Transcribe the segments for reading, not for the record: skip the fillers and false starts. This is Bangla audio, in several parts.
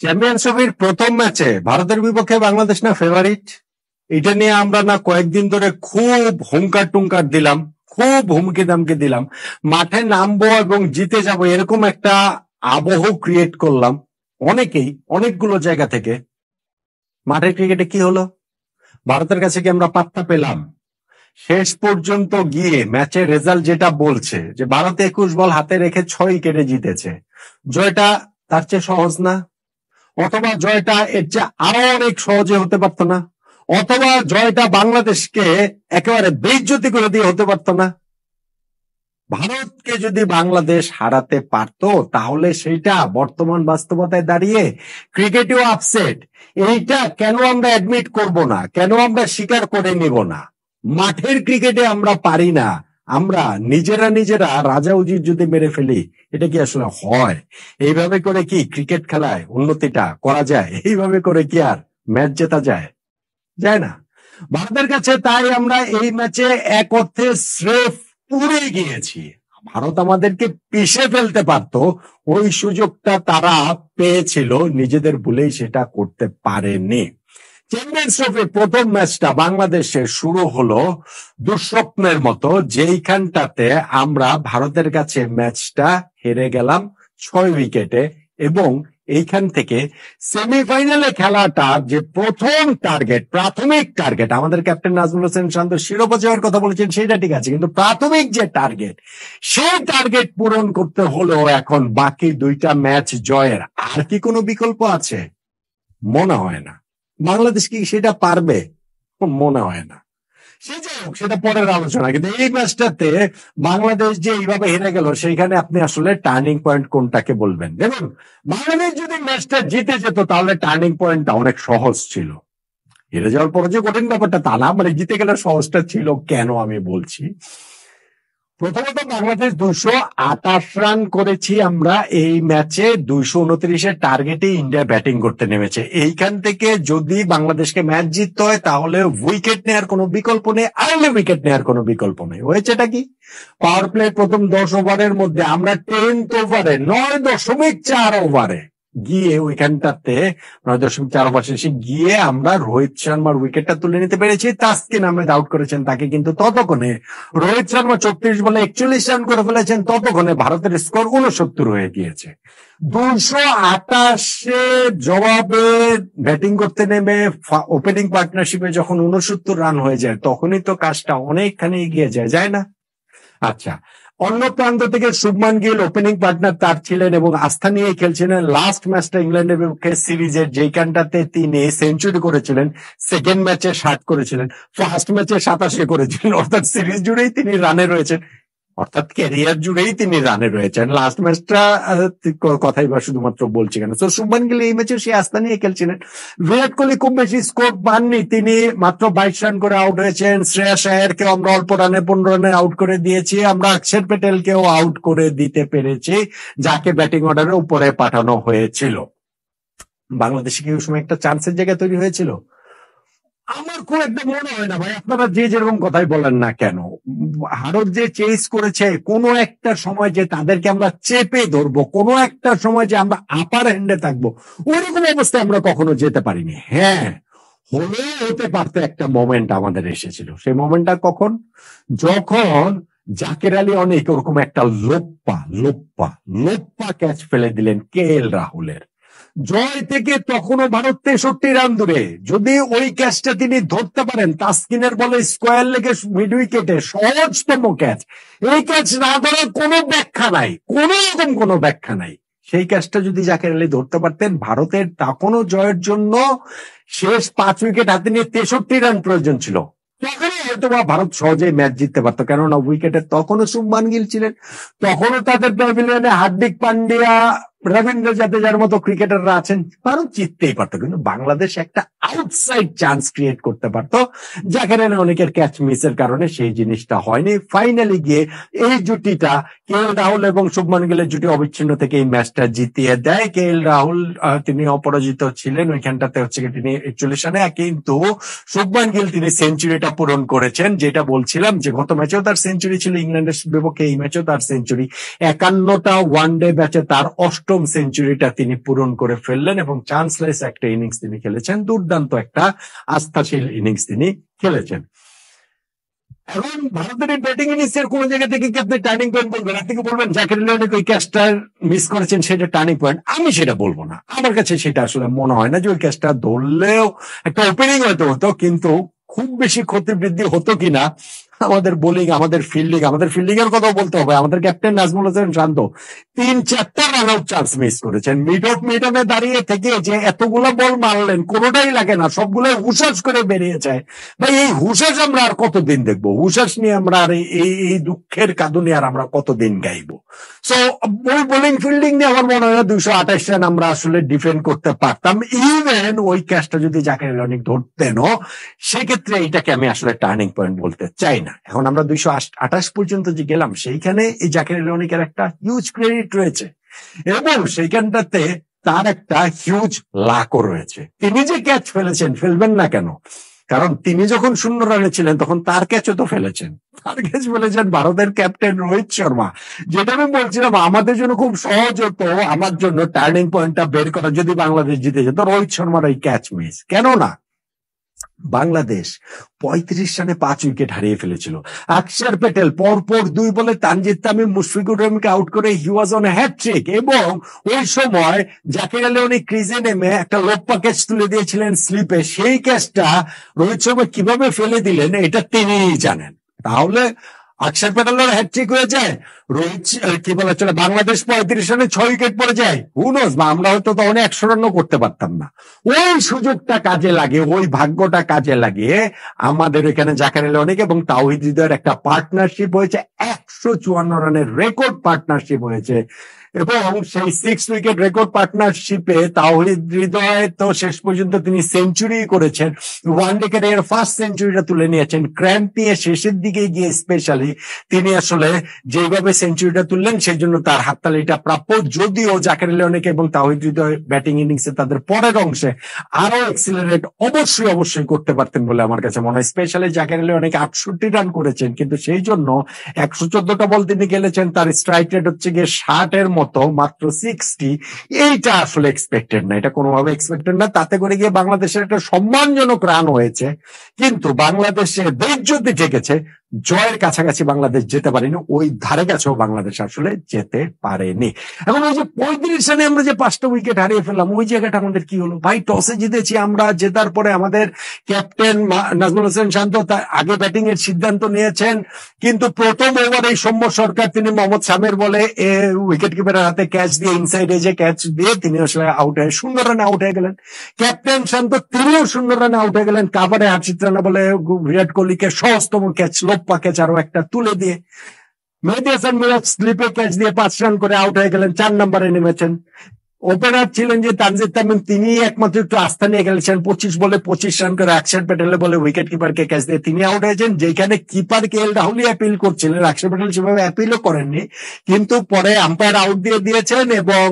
চ্যাম্পিয়ন্স ট্রফির প্রথম ম্যাচে ভারতের বিপক্ষে বাংলাদেশ না ফেভারিট? এটা নিয়ে আমরা না কয়েকদিন ধরে খুব হুঙ্কার টুঙ্কার দিলাম, খুব হুমকি দামকে দিলাম, মাঠে নামবো এবং জিতে যাব এরকম একটা আবহ ক্রিয়েট করলাম অনেকেই, অনেকগুলো জায়গা থেকে। মাঠের ক্রিকেটে কি হলো? ভারতের কাছে কি আমরা পাত্তা পেলাম? শেষ পর্যন্ত গিয়ে ম্যাচের রেজাল্ট যেটা বলছে যে ভারত 21 বল হাতে রেখে 6 উইকেটে জিতেছে। জয়টা তার চেয়ে সহজ না? অথবা জয়টা এর চেয়ে আরো অনেক সহজে হতে পারতো না? অথবা জয়টা বাংলাদেশকে একেবারে বেইজ্জতি করে দিয়ে হতে পারতো না? ভারতকে যদি বাংলাদেশ হারাতে পারত তাহলে সেইটা বর্তমান বাস্তবতায় দাঁড়িয়ে ক্রিকেটেও আপসেট। এইটা কেন আমরা অ্যাডমিট করব না? কেন আমরা স্বীকার করে নিব না? মাঠের ক্রিকেটে আমরা পারি না, আমরা নিজেরা রাজা উজির যদি মেরে ফেলি, এটা কি আসলে হয়? এইভাবে করে কি ক্রিকেট খেলায় উন্নতিটা করা যায়? এইভাবে করে কি আর ম্যাচ জেতা যায়? যায় না। ভারতের কাছে তাই আমরা এই ম্যাচে এক অর্থে স্রেফ পুড়ে গিয়েছি। ভারত আমাদেরকে পিষে ফেলতে পারত, ওই সুযোগটা তারা পেয়েছিল, নিজেদের ভুলেই সেটা করতে পারেনি। চ্যাম্পিয়ন্স ট্রফির প্রথম ম্যাচটা বাংলাদেশের শুরু হলো দুঃস্বপ্নের মতো, যেইখানটাতে আমরা ভারতের কাছে ম্যাচটা হেরে গেলাম 6 উইকেটে। এবং এইখান থেকে সেমিফাইনালে খেলাটা যে প্রথম টার্গেট, প্রাথমিক টার্গেট, আমাদের ক্যাপ্টেন নাজমুল হোসেন শান্ত শিরোপা জয়ের কথা বলেছেন, সেটা ঠিক আছে, কিন্তু প্রাথমিক যে টার্গেট, সেই টার্গেট পূরণ করতে হলেও এখন বাকি দুইটা ম্যাচ জয়ের আর কি কোনো বিকল্প আছে? মনে হয় না। বাংলাদেশ কি সেটা পারবে? মনে হয় না। সে যাই হোক, সেটা পরের আলোচনা। কিন্তু এই ম্যাচটাতে বাংলাদেশ যে এইভাবে হেরে গেল, সেইখানে আপনি আসলে টার্নিং পয়েন্ট কোনটাকে বলবেন? দেখুন, বাংলাদেশ যদি ম্যাচটা জিতে যেত তাহলে টার্নিং পয়েন্টটা অনেক সহজ ছিল। হেরে যাওয়ার পর যে কঠিন ব্যাপারটা তা না, মানে জিতে গেলে সহজটা ছিল কেন আমি বলছি। প্রথমত বাংলাদেশ 228 রান করেছি আমরা এই ম্যাচে, 229-এর টার্গেটে ইন্ডিয়া ব্যাটিং করতে নেমেছে। এইখান থেকে যদি বাংলাদেশকে ম্যাচ জিততে হয় তাহলে উইকেট নেওয়ার কোনো বিকল্প নেই, আর্লি উইকেট নেওয়ার কোনো বিকল্প নেই। হয়েছেটা কি? পাওয়ার প্লে প্রথম 10 ওভারের মধ্যে আমরা 10th ওভারে 9.4 ওভারে গিয়ে ওইখানটাতে 9.4 ওভার শেষে গিয়ে আমরা রোহিত শর্মার উইকেটটা তুলে নিতে পেরেছি। তাসকিন আহমেদ আউট করেছেন তাকে, কিন্তু ততক্ষণে রোহিত শর্মা 34 বলে 41 রান করে ফেলেছেন। ততক্ষণে ভারতের স্কোর 69 হয়ে গিয়েছে। 228 জবাবে ব্যাটিং করতে নেমে ওপেনিং পার্টনারশিপে যখন 69 রান হয়ে যায়, তখনই তো কাজটা অনেকখানি এগিয়ে যায়, যায় না? আচ্ছা, অন্য প্রান্ত থেকে শুভমান গিল ওপেনিং পার্টনার তার ছিলেন এবং আস্থা নিয়ে খেলছিলেন। লাস্ট ম্যাচটা ইংল্যান্ডের বিপক্ষে সিরিজের, যেইখানটাতে তিনি সেঞ্চুরি করেছিলেন, সেকেন্ড ম্যাচে 60 করেছিলেন, ফার্স্ট ম্যাচে 87 করেছিলেন, অর্থাৎ সিরিজ জুড়েই তিনি রানে রয়েছেন, অর্থাৎ ক্যারিয়ার জুড়েই তিনি রানে রয়েছেন। লাস্ট ম্যাচটা কথাই বা শুধুমাত্র বলছি কেন? তো শুভমান গিল এই ম্যাচে সে আস্থা নিয়ে খেলছিলেন। বিরাট কোহলি খুব বেশি স্কোর পাননি, তিনি মাত্র 22 রান করে আউট হয়েছেন। শ্রেয়াস আয়ারকে আমরা অল্প রানে 15 রানে আউট করে দিয়েছি। আমরা অক্ষর প্যাটেলকেও আউট করে দিতে পেরেছি, যাকে ব্যাটিং অর্ডারে উপরে পাঠানো হয়েছিল। বাংলাদেশে কি ওই সময় একটা চান্সের জায়গা তৈরি হয়েছিল? আমার খুব একটা মনে হয় না ভাই, আপনারা যে যেরকম কথাই বলেন না কেন। ভারত যে চেস করেছে, কোনো একটা সময় যে তাদেরকে আমরা চেপে ধরবো, কোনো একটা সময় যে আমরা আপার হ্যান্ডে থাকবো, ওইরকম অবস্থায় আমরা কখনো যেতে পারিনি। হ্যাঁ, হলেও হতে পারতো একটা মোমেন্ট আমাদের এসেছিল। সেই মোমেন্টটা কখন? যখন জাকের আলী অনেক ওরকম একটা লোপ্পা লোপ্পা লোপ্পা ক্যাচ ফেলে দিলেন KL রাহুলের। জয় থেকে তখনও ভারত 63 রান দূরে। যদি ওই ক্যাচটা তিনি ধরতে পারেন, তাসকিনের বলে স্কোয়ার লেগে মিড উইকেটে সহজতম ক্যাচ, এই ক্যাচ না ধরার কোনো ব্যাখ্যা নাই, কোন রকম কোনো ব্যাখ্যা নাই। সেই ক্যাচটা যদি জাকের আলী ধরতে পারতেন, ভারতের তখনও জয়ের জন্য শেষ 5 উইকেট হাতে নিয়ে 63 রান প্রয়োজন ছিল। তখনই হয়তো ভারত সহজেই ম্যাচ জিততে পারতো, কেননা উইকেটে তখনও শুভমান গিল ছিলেন, তখনও তাদের প্যাভিলিয়নে হার্দিক পান্ডিয়া, রবীন্দ্র জাদেজার মতো ক্রিকেটাররা আছেন। ভারত জিততেই পারতো, কিন্তু বাংলাদেশ একটা আউটসাইড চান্স ক্রিয়েট করতে পারতো, যেখানে অনেকের ক্যাচ মিসের কারণে সেই জিনিসটা হয়নি। ফাইনালি গিয়ে এই জুটিটা, KL রাহুল এবং শুভমান গিলের জুটি, অবিচ্ছিন্ন থেকে এই ম্যাচটা জিতিয়ে দেয়। KL রাহুল তিনি অপরাজিত ছিলেন ওইখানটাতে, হচ্ছে তিনি 41 রানে, কিন্তু শুভমান গিল তিনি সেঞ্চুরিটা পূরণ করেছেন। যেটা বলছিলাম যে গত ম্যাচেও তার সেঞ্চুরি ছিল ইংল্যান্ডের বিপক্ষে, এই ম্যাচেও তার সেঞ্চুরি। 51টা ওয়ানডে ম্যাচে তার অষ্টম সেঞ্চুরিটা তিনি পূরণ করে ফেললেন এবং চান্সলেস একটা ইনিংস তিনি খেলেছেন, দুর্দান্ত একটা আস্থাশীল ইনিংস তিনি খেলেছেন। এখন ভারতের এই ব্যাটিং ইনিংসের কোন জায়গা থেকে কি আপনি টার্নিং পয়েন্ট বলবেন? আপনি কি বলবেন জাকির আলী অনেক ওই ক্যাচটা মিস করেছেন সেটা টার্নিং পয়েন্ট? আমি সেটা বলবো না, আমার কাছে সেটা আসলে মনে হয় না যে ওই ক্যাচটা ধরলেও একটা ওপেনিং হয়তো হতো, কিন্তু খুব বেশি ক্ষতি বৃদ্ধি হতো কিনা। আমাদের বোলিং, আমাদের ফিল্ডিং এর কথা বলতে হবে। আমাদের ক্যাপ্টেন নাজমুল হোসেন শান্ত 3-4টা রান আউট চান্স মিস করেছেন। মিডনে দাঁড়িয়ে থেকে যে এতগুলো বল মারলেন, কোনোটাই লাগে না, সবগুলো হুশাস করে বেরিয়ে যায়। ভাই এই হুশাস আমরা আর কতদিন দেখবো? হুশাস নিয়ে আমরা আর এই দুঃখের কাঁদুনি আর আমরা কতদিন গাইবো? সো ওই বোলিং ফিল্ডিং নিয়ে আমার মনে হয় 228 রান আমরা আসলে ডিফেন্ড করতে পারতাম। ইভেন ওই ক্যাচটা যদি জাকির আলী অনেক ধরতেনও, সেক্ষেত্রে এটাকে আমি আসলে টার্নিং পয়েন্ট বলতে চাই না। এখন আমরা 228 পর্যন্ত যে গেলাম, সেইখানে এই জাকির আলী অনেকের একটা হিউজ ক্রেডিট রয়েছে এবং সেইখানটাতে তার একটা হিউজ লাকও রয়েছে। তিনি যে ক্যাচ ফেলবেন না কেন? কারণ তিনি যখন 0 রানে ছিলেন তখন তার ক্যাচও তো ফেলেছেন। তার ক্যাচ ফেলেছেন ভারতের ক্যাপ্টেন রোহিত শর্মা। যেটা আমি বলছিলাম আমাদের জন্য খুব সহজ হতো, আমার জন্য টার্নিং পয়েন্টটা বের করা, যদি বাংলাদেশ জিতে যেত রোহিত শর্মার ওই ক্যাচ মিস। কেন না, বাংলাদেশ 35 রানে 5 উইকেট হারিয়ে ফেলেছিল। অক্ষর প্যাটেল পরপর 2 বলে তানজিদ তামিম, মুশফিকুর রহিমকে আউট করে হি ওয়াজ অন হ্যাটট্রিক। এবং ওই সময় জাকির আলী অনেক ক্রিজে নেমে একটা লোপ্পা ক্যাচ তুলে দিয়েছিলেন স্লিপে। সেই ক্যাচটা রোহিত শর্মা কিভাবে ফেলে দিলেন এটা তিনিই জানেন। তাহলে অক্ষর প্যাটেলের হ্যাটট্রিক হয়ে যায়, রোহিত কি বলা চলে, বাংলাদেশ 35 রানে 6 উইকেট পড়ে যায়। হুনোস, বা আমরা হয়তো তখন 100 রানও করতে পারতাম না। ওই সুযোগটা কাজে লাগে, ওই ভাগ্যটা কাজে লাগিয়ে আমাদের এখানে জাকির আলী অনেক এবং তাওহিদ হৃদয়ের একটা পার্টনারশিপ হয়েছে, 154 রানের রেকর্ড পার্টনারশিপ হয়েছে। এবং সেই 6 উইকেট রেকর্ড পার্টনারশিপে তাওহিদ হৃদয় তো শেষ পর্যন্ত তিনি সেঞ্চুরি করেছেন, ওয়ানডে ক্যারিয়ার ফার্স্ট সেঞ্চুরিটা তুলে নিয়েছেন। ক্র্যাম্প নিয়ে শেষের দিকে গিয়ে স্পেশালি তিনি আসলে যেভাবে সেঞ্চুরিটা তুললেন সেই জন্য তার হাততালিটা প্রাপ্য। যদিও জাকির আলী অনেক এবং তাওহিদ হৃদয় ব্যাটিং ইনিংসে তাদের পরের অংশে আরো এক্সিলারেট অবশ্যই করতে পারতেন বলে আমার কাছে মনে হয়। স্পেশালি জাকির আলী অনেক 68 রান করেছেন, কিন্তু সেই জন্য 114টা বল তিনি খেলেছেন, তার স্ট্রাইক রেট হচ্ছে গিয়ে 60-এর মতো, মাত্র 60। এইটা আসলে এক্সপেক্টেড না, এটা কোনোভাবে এক্সপেক্টেড না। তাতে করে গিয়ে বাংলাদেশের একটা সম্মানজনক রান হয়েছে, কিন্তু বাংলাদেশের বেইজ্জতি ঠেকেছে। জয়ের কাছাকাছি বাংলাদেশ যেতে পারেনি, ওই ধারে কাছেও বাংলাদেশ আসলে যেতে পারেনি। এখন ওই যে 35 রানে আমরা যে 5টা উইকেট হারিয়ে ফেললাম, ওই জায়গাটা আমাদের কি হলো? ভাই টসে জিতেছি আমরা, জেতার পরে আমাদের ক্যাপ্টেন নাজমুল হোসেন শান্ত আগে ব্যাটিং এর সিদ্ধান্ত নিয়েছেন, কিন্তু প্রথম ওভারে সৌম্য সরকার তিনি মোহাম্মদ শামের বলে উইকেট কিপারের হাতে ক্যাচ দিয়ে ইনসাইড এজে ক্যাচ দিয়ে তিনি আসলে আউট হয়ে 0 রানে আউট হয়ে গেলেন। ক্যাপ্টেন শান্ত তিনিও 0 রানে আউট হয়ে গেলেন, কাভারে হার্ষিত রানা বলে বিরাট কোহলিকে সহজতম ক্যাচ লোপ্পা ক্যাচ আরো একটা তুলে দিয়ে। মেহেদী হাসান মিরাজ স্লিপে ক্যাচ দিয়ে 5 রান করে আউট হয়ে গেলেন, 4 নম্বরে নেমেছেন। ওপেনার ছিলেন যে তানজিদ তামিম, তিনি একমাত্র একটু আস্থা নিয়ে গেলেছেন, 25 বলে 25 রান করে অক্ষর প্যাটেল বলে উইকেট কিপারকে ক্যাচ দিয়ে তিনি আউট হয়েছেন। যেখানে কিপার কে এল রাহুলই অ্যাপিল করছিলেন, অক্ষর প্যাটেল সেভাবে অ্যাপিলও করেননি, কিন্তু পরে আম্পায়ার আউট দিয়ে দিয়েছেন এবং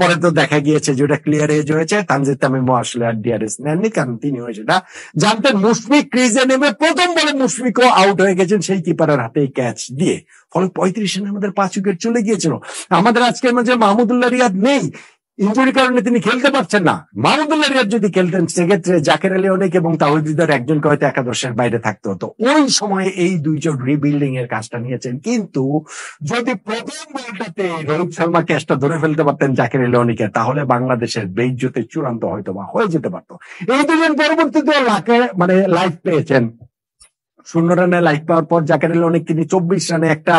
পরে তো দেখা গিয়েছে যে ওটা ক্লিয়ার এজ হয়েছে। তানজিদ তামিমও আসলে আর ডিআরএস নেননি, কারণ তিনি সেটা জানতেন। মুশফিক ক্রিজে নেমে প্রথম বলে মুশফিকও আউট হয়ে গেছেন সেই কিপারের হাতে ক্যাচ দিয়ে। ফলে 35 রানে আমাদের 5 উইকেট চলে গিয়েছিল। আমাদের আজকের মাঝে মাহমুদুল্লাহ রিয়াদ নেই, ইনজুরির কারণে তিনি খেলতে পারছেন না। মাহমুদুল্লাহ রিয়াদ যদি খেলতেন, সেক্ষেত্রে জাকির আলী অনেক এবং তাওহিদ হৃদয়ের একজনকে হয়তো একাদশের বাইরে থাকতে হতো। ওই সময় এই দুইজন রিবিল্ডিং এর কাজটা নিয়েছেন, কিন্তু যদি প্রথম বলটাতে রোহিত শর্মা ক্যাচটা ধরে ফেলতে পারতেন জাকির আলী অনেকে, তাহলে বাংলাদেশের বেইজ্জতি চূড়ান্ত হয়তো বা হয়ে যেতে পারতো। এই দুজন পরবর্তীতে লাইফ পেয়েছেন। 0 রানে লাইফ পাওয়ার পর জাকির আলী অনেক তিনি 24 রানে একটা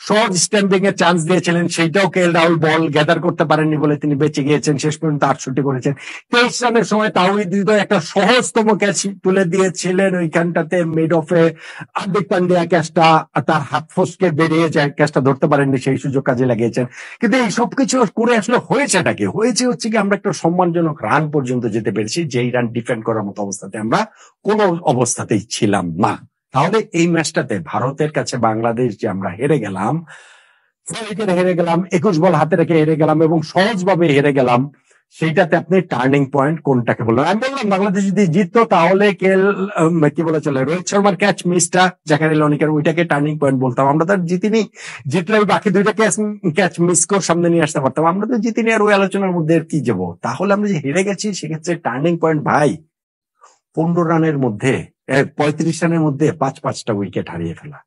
শর্ট স্ট্যাম্পিং এর চান্স দিয়েছিলেন, সেইটাও কে এল রাহুল বল গ্যাদার করতে পারেননি বলে তিনি বেঁচে গিয়েছেন, শেষ পর্যন্ত 68 করেছেন। 23 রানের সময় তাওহিদ হৃদয় একটা সহজতম ক্যাচ তুলে দিয়েছিলেন, ওইখানটাতে মিড অফে হার্দিক পান্ডিয়া ক্যাচটা তার হাত ফসকে বেরিয়ে যায়, ক্যাচটা ধরতে পারেননি, সেই সুযোগ কাজে লাগিয়েছেন। কিন্তু এই সবকিছু করে আসলে হয়েছেটা কি? হয়েছে হচ্ছে কি আমরা একটা সম্মানজনক রান পর্যন্ত যেতে পেরেছি, যেই রান ডিফেন্ড করার মতো অবস্থাতে আমরা কোনো অবস্থাতেই ছিলাম না। তাহলে এই ম্যাচটাতে ভারতের কাছে বাংলাদেশ যে আমরা হেরে গেলাম, 21 বল হাতে রেখে হেরে গেলাম এবং সহজভাবে হেরে গেলাম, সেইটাতে আপনি টার্নিং পয়েন্ট কোনটাকে বললেন? আমি বললাম বাংলাদেশ যদি জিততো তাহলে কি বলে চলে, রোহিত শর্মার ক্যাচ মিসটা, জাকারিয়া লনিকের, ওইটাকে টার্নিং পয়েন্ট বলতাম। আমরা তো আর জিতিনি, জিতলে আমি বাকি দুইটা ক্যাচ মিস করে সামনে নিয়ে আসতে পারতাম। আমরা তো জিতিনি, আর ওই আলোচনার মধ্যে আর কি যাবো? তাহলে আমরা যে হেরে গেছি সেক্ষেত্রে টার্নিং পয়েন্ট ভাই 15 রানের মধ্যে 35 রানের মধ্যে পাঁচটা উইকেট হারিয়ে ফেলা।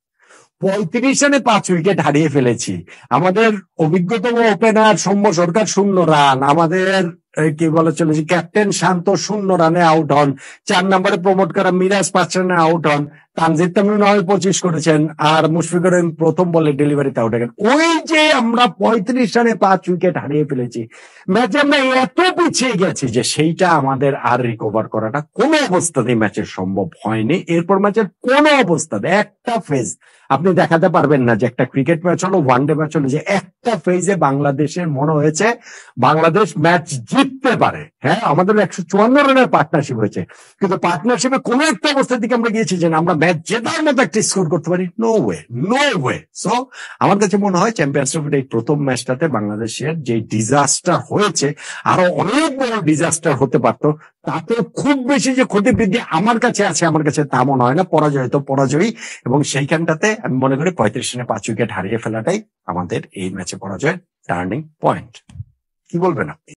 35 রানে 5 উইকেট হারিয়ে ফেলেছি। আমাদের অভিজ্ঞতম ওপেনার সৌম্য সরকার 0 রান, আমাদের কি বলে চলে যে ক্যাপ্টেন শান্ত 0 রানে আউট হন, 4 নম্বরে প্রমোট করা মিরাজ 5 রানে আউট হন, তানজিদ তামিম 25 করেছেন, আর মুশফিকুর রহিম প্রথম বলে ডেলিভারিতে আউট হয়ে গেল। ওই যে আমরা 35 রানে 5 উইকেট হারিয়ে ফেলেছি, ম্যাচে আমরা এত পিছিয়ে গেছি যে সেইটা আমাদের আর রিকভার করাটা কোনো অবস্থাতেই ম্যাচের সম্ভব হয়নি। এরপর ম্যাচের কোনো অবস্থাতে একটা ফেজ আপনি দেখাতে পারবেন না যে একটা ক্রিকেট ম্যাচ হলো, ওয়ানডে ম্যাচ হলো, যে একটা ফেজে বাংলাদেশের মনে হয়েছে বাংলাদেশ ম্যাচ জিততে পারে। হ্যাঁ, আমাদের 154 রানের পার্টনারশিপ হয়েছে, কিন্তু পার্টনারশিপে কোনো একটা অবস্থার দিকে আমরা গিয়েছি যে আমরা ম্যাচ জেতার মতো একটা স্কোর করতে পারি। No way, no way. So আমার কাছে মনে হয় চ্যাম্পিয়ন্স ট্রফির এই প্রথম ম্যাচটাতে বাংলাদেশের যে ডিজাস্টার হয়েছে, আরো অনেক বড় ডিজাস্টার হতে পারতো। তাতে খুব বেশি যে ক্ষতি বৃদ্ধি আমার কাছে আছে, আমার কাছে তা মনে হয় না। পরাজয় তো পরাজয়ই, এবং সেইখানটাতে আমি মনে করি 35 রানে 5 উইকেট হারিয়ে ফেলাটাই আমাদের এই ম্যাচে পরাজয়ের টার্নিং পয়েন্ট। কি বলবেন আপনি?